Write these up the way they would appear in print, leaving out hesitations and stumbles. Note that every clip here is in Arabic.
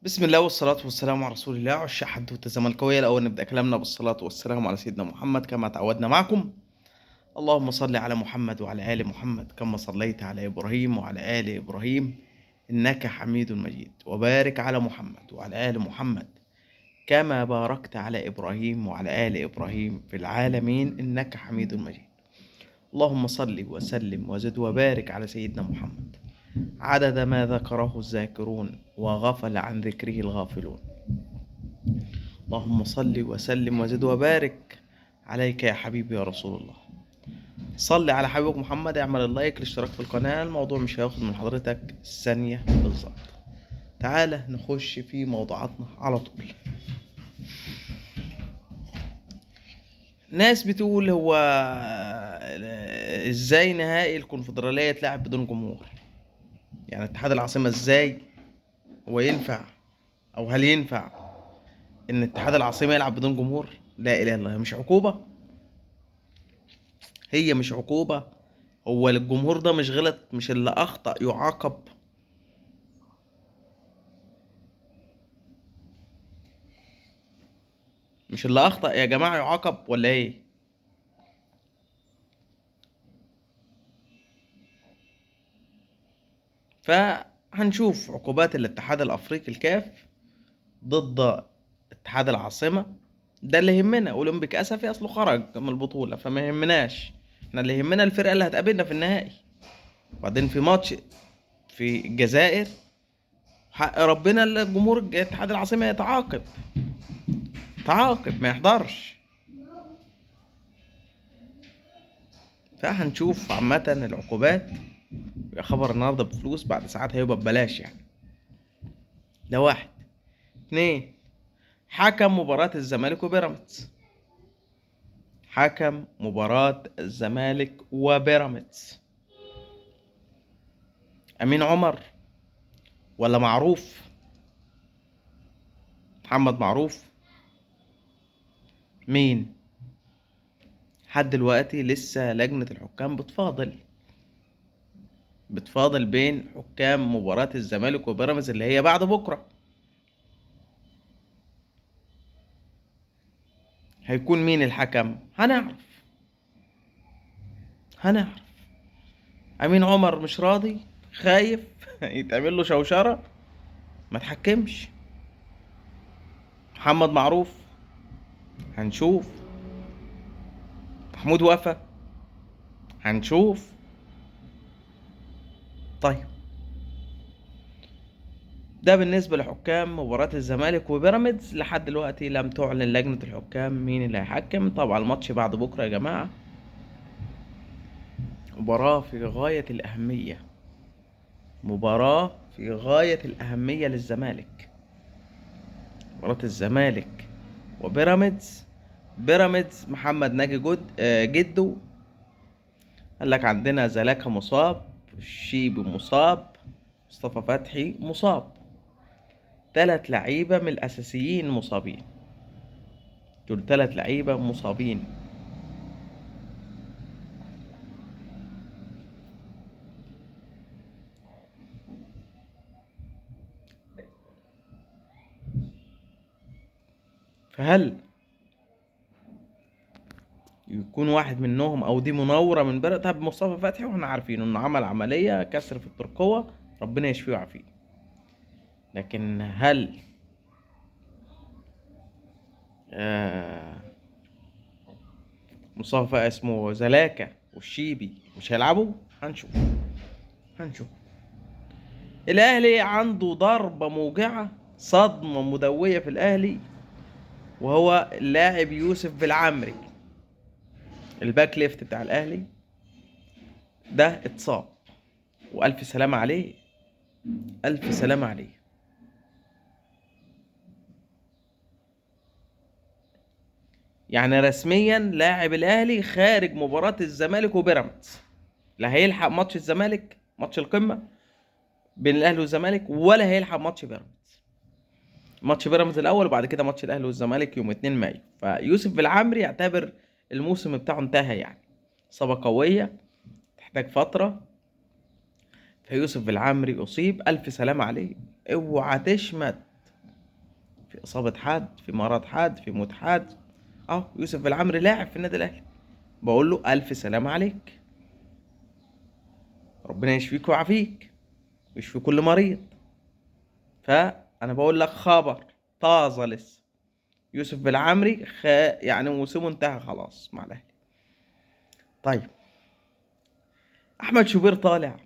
بسم الله والصلاة والسلام على رسول الله. عشاق حدوتة زملكاوية، الأول نبدأ كلامنا بالصلاة والسلام على سيدنا محمد كما تعودنا معكم. اللهم صل على محمد وعلى آل محمد كما صليت على إبراهيم وعلى آل إبراهيم إنك حميد مجيد، وبارك على محمد وعلى آل محمد كما باركت على إبراهيم وعلى آل إبراهيم في العالمين إنك حميد مجيد. اللهم صل وسلم وزد وبارك على سيدنا محمد عدد ما ذكره الذاكرون وغفل عن ذكره الغافلون. اللهم صل وسلم وزد وبارك عليك يا حبيبي يا رسول الله. صل على حبيبك محمد، اعمل اللايك، الاشتراك في القناة. الموضوع مش هياخد من حضرتك ثانية بالظبط. تعالى نخش في موضوعاتنا على طول. ناس بتقول هو ازاي نهائي الكونفدرالية يتلعب بدون جمهور؟ يعني اتحاد العاصمة ازاي هو ينفع، او هل ينفع ان اتحاد العاصمة يلعب بدون جمهور؟ لا اله الا الله. مش عقوبة؟ هي مش عقوبة؟ هو الجمهور ده مش غلط؟ مش اللي أخطأ يعاقب؟ مش اللي أخطأ يا جماعة يعاقب ولا إيه؟ فهنشوف عقوبات الاتحاد الأفريقي الكاف ضد اتحاد العاصمة. ده اللي يهمنا. أولمبيك أسفي أصله خرج من البطولة فما يهمناش. احنا اللي يهمنا الفرقة اللي هتقابلنا في النهائي. وبعدين في ماتش في الجزائر، حق ربنا الجمهور اتحاد العاصمة يتعاقب، ما يحضرش. فهنشوف عامة العقوبات. يا خبر النهارده بفلوس، بعد ساعات هيبقى ببلاش يعني. ده واحد. اتنين، حكم مباراة الزمالك وبيراميدز. حكم مباراة الزمالك وبيراميدز أمين عمر ولا معروف؟ محمد معروف. مين؟ لحد دلوقتي لسه لجنة الحكام بتفاضل بين حكام مباراة الزمالك وبيراميدز اللي هي بعد بكرة. هيكون مين الحكم؟ هنعرف. أمين عمر مش راضي، خايف يتعمل له شوشرة، ما تحكمش. محمد معروف هنشوف. محمود وفا هنشوف. طيب، ده بالنسبة لحكام مباراة الزمالك وبيراميدز. لحد دلوقتي لم تعلن لجنة الحكام مين اللي هيحكم. طبعا الماتش بعد بكرة يا جماعة. مباراة في غاية الأهمية، مباراة في غاية الأهمية للزمالك. مباراة الزمالك وبيراميدز. بيراميدز محمد ناجي جده قال لك عندنا زلاكا مصاب، الشيبي مصاب، مصطفى فتحي مصاب. 3 لعيبة من الأساسيين مصابين. دول 3 لعيبة مصابين. فهل يكون واحد منهم أو دي مناورة من بلد؟ طب مصطفى فتحي واحنا عارفين إنه عمل عملية كسر في الترقوة، ربنا يشفيه ويعافيه. لكن هل آه مصطفى اسمه زلاكا والشيبي مش هيلعبوا؟ هنشوف. الأهلي عنده ضربة موجعة، صدمة مدوية في الأهلي، وهو اللاعب يوسف بالعمري. الباك ليفت بتاع الأهلي ده اتصاب، وألف سلامة عليه. ألف سلامة عليه. يعني رسميا لاعب الأهلي خارج مباراة الزمالك وبيراميدز. لا هيلحق ماتش الزمالك، ماتش القمة بين الأهلي والزمالك، ولا هيلحق ماتش بيراميدز. ماتش بيراميدز الأول وبعد كده ماتش الأهلي والزمالك يوم 2 مايو. فيوسف بالعمري يعتبر الموسم بتاعه انتهى يعني. إصابة قوية تحتاج فترة. فيوسف بالعمري أصيب، ألف سلامة عليه. اوعى تشمت اصابه حد، في مرض حد، في موت حد. اهو يوسف العمري لاعب في النادي الاهلي، بقول له الف سلامه عليك، ربنا يشفيك ويعافيك ويشفي كل مريض. فانا بقول لك خبر طازه لسه، يوسف بالعمري يعني موسمه انتهى خلاص مع الاهلي. طيب احمد شوبير طالع،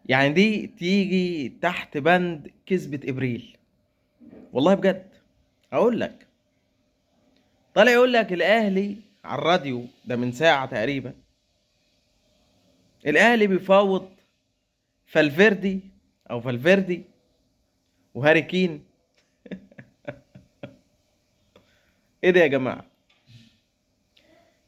يعني دي تيجي تحت بند كذبة ابريل، والله بجد. اقول لك، طالع يقول لك الاهلي على الراديو ده من ساعة تقريبا، الاهلي بيفاوض فالفيردي او فالفيردي وهاري كين. ايه ده يا جماعة؟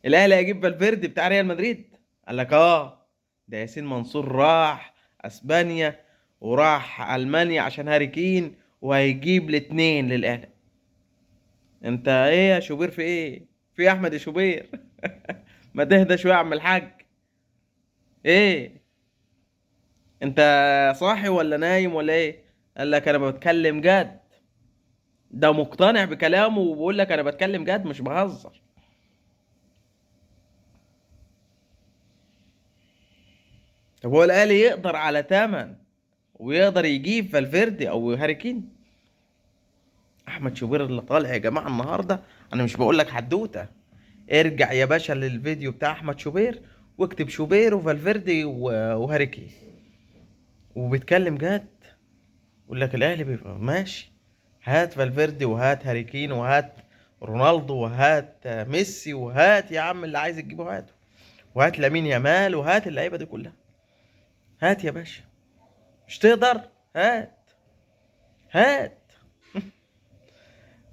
الاهلي هيجيب فالفيردي بتاع ريال مدريد؟ قال لك اه، ده ياسين منصور راح اسبانيا وراح المانيا عشان هاري كين، وهيجيب الاتنين للاهلي. انت ايه يا شوبير؟ في ايه؟ في إيه يا احمد يا شوبير؟ ما تهدى شويه يا عم الحاج. ايه انت، صاحي ولا نايم ولا ايه؟ قال لك انا بتكلم جد، ده مقتنع بكلامه وبقول لك انا بتكلم جد مش بهزر. طب هو الاهلي يقدر على تمن ويقدر يجيب فالفيردي او هاري كين؟ احمد شوبير اللي طالع يا جماعه النهارده، انا مش بقول لك حدوته، ارجع يا باشا للفيديو بتاع احمد شوبير واكتب شوبير وفالفيردي وهاري كين، وبيتكلم جد. يقول لك الاهلي بيبقى ماشي، هات فالفيردي وهات هاري كين وهات رونالدو وهات ميسي وهات يا عم اللي عايز تجيبه هاته، وهات لامين يامال وهات اللعيبه دي كلها، هات يا باشا. مش تقدر؟ هات، هات.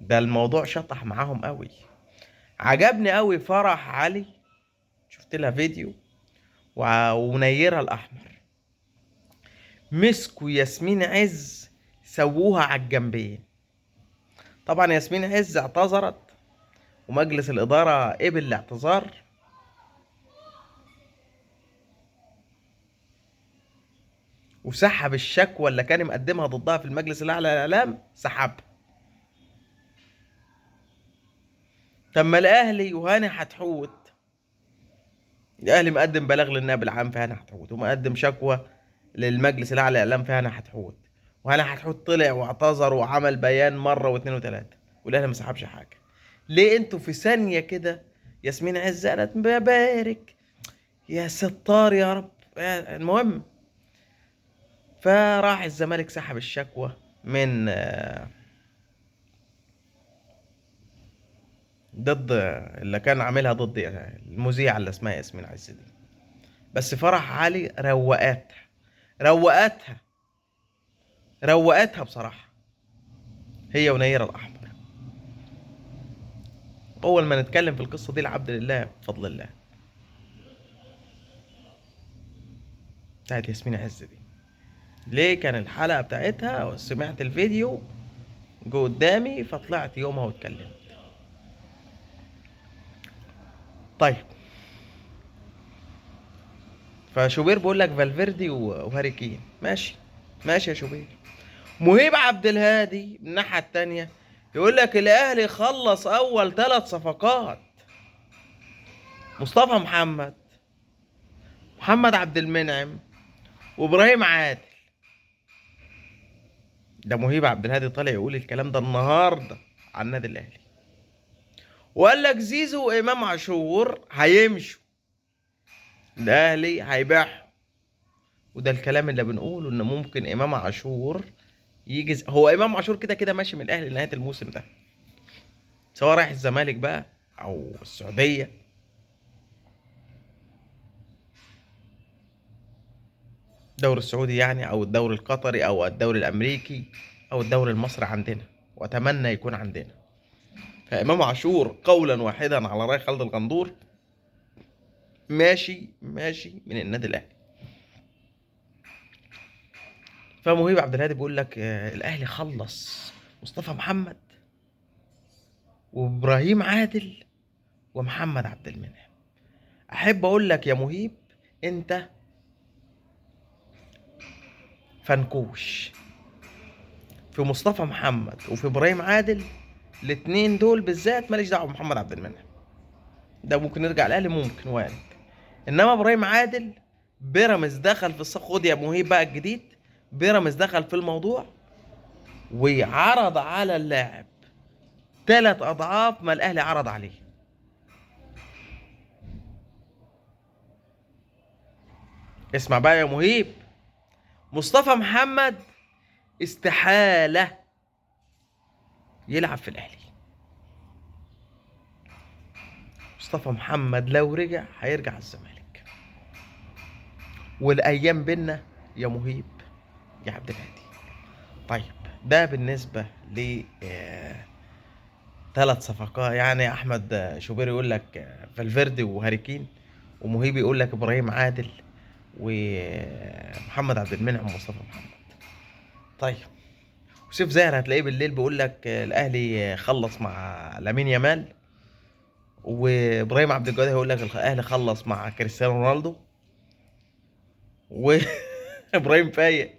ده الموضوع شطح معاهم قوي. عجبني قوي فرح علي، شفت لها فيديو، ونيرها الاحمر مسكوا ياسمين عز سووها على الجنبين. طبعا ياسمين عز اعتذرت ومجلس الاداره قبل الاعتذار، وسحب الشكوى اللي كان مقدمها ضدها في المجلس الاعلى للاعلام، سحبها. طب ما الاهلي وهاني حتحوت، الاهلي مقدم بلاغ للنائب العام في هاني حتحوت، ومقدم شكوى للمجلس الاعلى للاعلام في هاني حتحوت، وهاني حتحوت طلع واعتذر وعمل بيان مره واثنين وثلاثه، والاهلي ما سحبش حاجه. ليه انتوا في ثانيه كده ياسمين عز قالت ببارك يا ستار يا رب؟ المهم، فراح الزمالك سحب الشكوى من ضد اللي كان عاملها ضد المذيعة اللي اسمها ياسمين عز دي. بس فرح علي روقتها، روقتها، روقتها بصراحة، هي ونيرة الأحمر. أول ما نتكلم في القصة دي العبد لله بفضل الله، بتاعت ياسمين عز دي. ليه؟ كان الحلقة بتاعتها سمعت الفيديو جو قدامي فطلعت يومها واتكلمت. طيب، فشوبير بيقول لك فالفيردي وهاري كين، ماشي، ماشي يا شوبير. مهيب عبد الهادي من الناحية التانية يقول لك الأهلي خلص أول 3 صفقات: مصطفى محمد، محمد عبد المنعم، وإبراهيم عادل. ده مهيب عبد الهادي طالع يقول الكلام ده النهارده على النادي الأهلي، وقال لك زيزو وإمام عاشور هيمشوا، الأهلي هيبيعهم. وده الكلام اللي بنقوله إن ممكن إمام عاشور يجي. هو إمام عاشور كده كده ماشي من الأهلي لنهاية الموسم ده، سواء رايح الزمالك بقى أو السعودية، الدوري السعودي يعني، او الدوري القطري او الدوري الامريكي او الدوري المصري عندنا، واتمنى يكون عندنا. فامام عاشور قولا واحدا على راي خالد الغندور ماشي، ماشي من النادي الاهلي. فمهيب عبد الهادي بيقول لك الاهلي خلص مصطفى محمد وابراهيم عادل ومحمد عبد المنعم، احب اقول لك يا مهيب، انت فنكوش في مصطفى محمد وفي ابراهيم عادل. الاتنين دول بالذات ماليش دعوه بمحمد عبد المنعم، ده ممكن يرجع الاهلي، ممكن وارد. انما ابراهيم عادل، بيراميدز دخل في الصف. خد يا مهيب بقى الجديد، بيراميدز دخل في الموضوع وعرض على اللاعب 3 اضعاف ما الاهلي عرض عليه. اسمع بقى يا مهيب، مصطفى محمد استحالة يلعب في الاهلي. مصطفى محمد لو رجع هيرجع الزمالك، والايام بينا يا مهيب يا عبد الهادي. طيب، ده بالنسبة ل 3 صفقات. يعني احمد شوبير يقول لك فالفيردي وهاريكين، ومهيب يقول لك ابراهيم عادل ومحمد عبد المنعم ومصطفى محمد. طيب، وسيف زاهر هتلاقيه بالليل بيقول لك الاهلي خلص مع لامين يامال، وابراهيم عبد الجواد هيقول لك الاهلي خلص مع كريستيانو رونالدو، وابراهيم فايق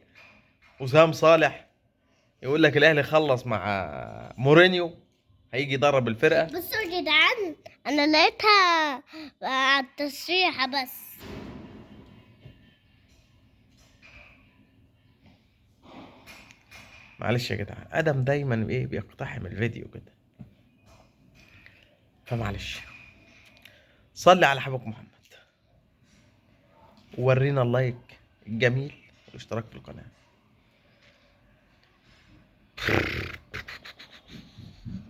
وسام صالح يقول لك الاهلي خلص مع مورينيو هيجي يدرب الفرقه. بصوا يا جدعان، انا لقيتها على التصريحة بس. معلش يا جدعان، ادم دايما ايه بيقتحم الفيديو كده، فمعلش. صلي على حبيبك محمد، وورينا اللايك الجميل والاشتراك في القناه.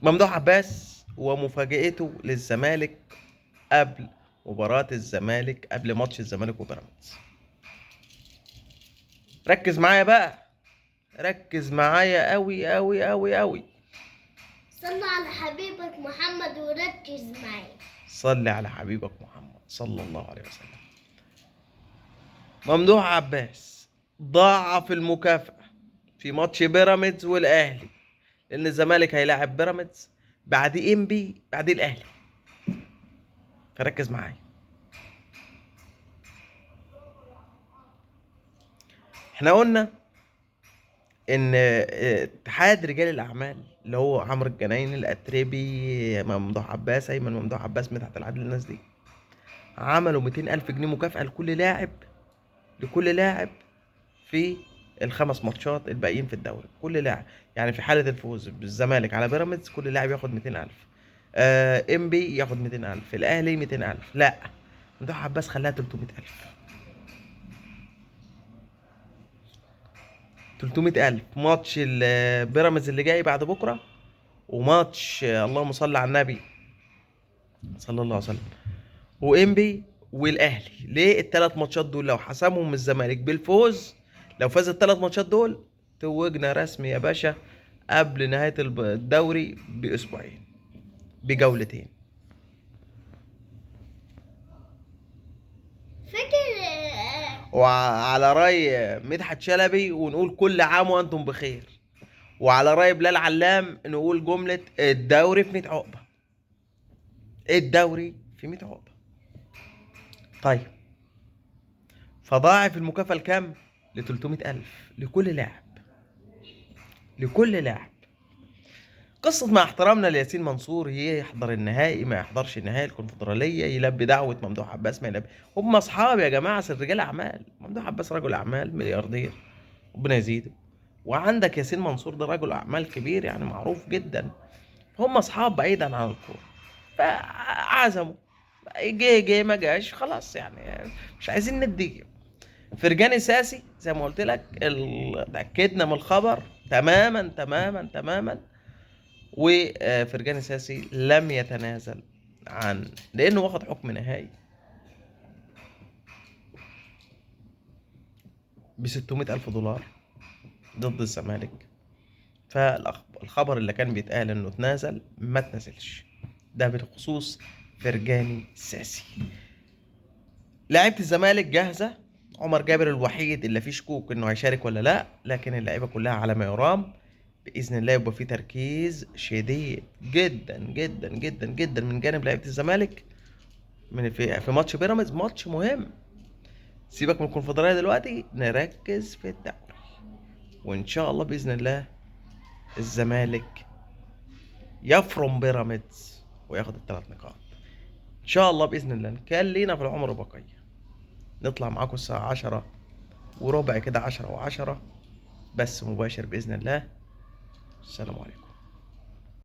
ممدوح عباس ومفاجأته للزمالك قبل مباراة الزمالك، قبل ماتش الزمالك وبيراميدز. ركز معايا بقى، ركز معايا قوي قوي قوي قوي. صلى على حبيبك محمد وركز معايا. صلي على حبيبك محمد صلى الله عليه وسلم. ممدوح عباس ضاعف المكافأة في ماتش بيراميدز والاهلي، لان الزمالك هيلاعب بيراميدز، بعد انبي، بعد الاهلي. فركز معايا. احنا قلنا ان اتحاد رجال الاعمال اللي هو عمرو الجنايني، الاتربي، ممدوح عباس، ايمن ممدوح عباس، مدحت العدل، الناس دي عملوا 200,000 جنيه مكافأة لكل لاعب، لكل لاعب في ال5 ماتشات الباقيين في الدوري. كل لاعب يعني في حالة الفوز بالزمالك على بيراميدز كل لاعب ياخد 200,000. انبي ياخد 200,000، الاهلي 200,000. لا، ممدوح عباس خلاها 300,000. 300,000 ماتش بيراميدز اللي جاي بعد بكرة، وماتش اللهم صل على النبي صلى الله عليه وسلم، وانبي والاهلي. ليه؟ ال3 ماتشات دول لو حسمهم الزمالك بالفوز، لو فاز ال3 ماتشات دول، توجنا رسمي يا باشا قبل نهاية الدوري بأسبوعين، بجولتين. فاكر وعلى رأي مدحت شلبي ونقول كل عام وأنتم بخير، وعلى رأي بلال علام نقول جملة الدوري في 100 عقبة. الدوري في 100 عقبة. طيب، فضاعف المكافأة لكام؟ ل 300,000 لكل لاعب، لكل لاعب. قصة مع احترامنا لياسين منصور، يحضر النهائي ما يحضرش النهائي الكونفدرالية، يلبي دعوة ممدوح عباس ما يلبي. هم أصحاب يا جماعة، أصل رجال أعمال. ممدوح عباس رجل أعمال ملياردير ربنا يزيده، وعندك ياسين منصور ده رجل أعمال كبير يعني معروف جدا. هم أصحاب بعيدا عن الكورة، فعزموا. جه ما جاش خلاص، يعني مش عايزين ندي. فرجاني ساسي زي ما قلت لك، اتأكدنا من الخبر تماما تماما تماما، وفرجاني ساسي لم يتنازل عن، لانه واخد حكم نهائي ب 600,000 دولار ضد الزمالك. فالخبر اللي كان بيتقال انه تنازل ما تنازلش. ده بخصوص فرجاني ساسي. لعيبه الزمالك جاهزه، عمر جابر الوحيد اللي فيه شكوك انه هيشارك ولا لا، لكن اللعيبه كلها على ما يرام. باذن الله يبقى في تركيز شديد جدا جدا جدا جدا من جانب لعيبه الزمالك، في ماتش بيراميدز، ماتش مهم. سيبك من الكونفدرالية دلوقتي، نركز في الدوري. وان شاء الله باذن الله الزمالك يفرم بيراميدز وياخد الثلاث نقاط ان شاء الله باذن الله. كان لينا في العمر بقيه. نطلع معاكم الساعه 10:15 كده، 10:10 بس مباشر باذن الله. السلام عليكم.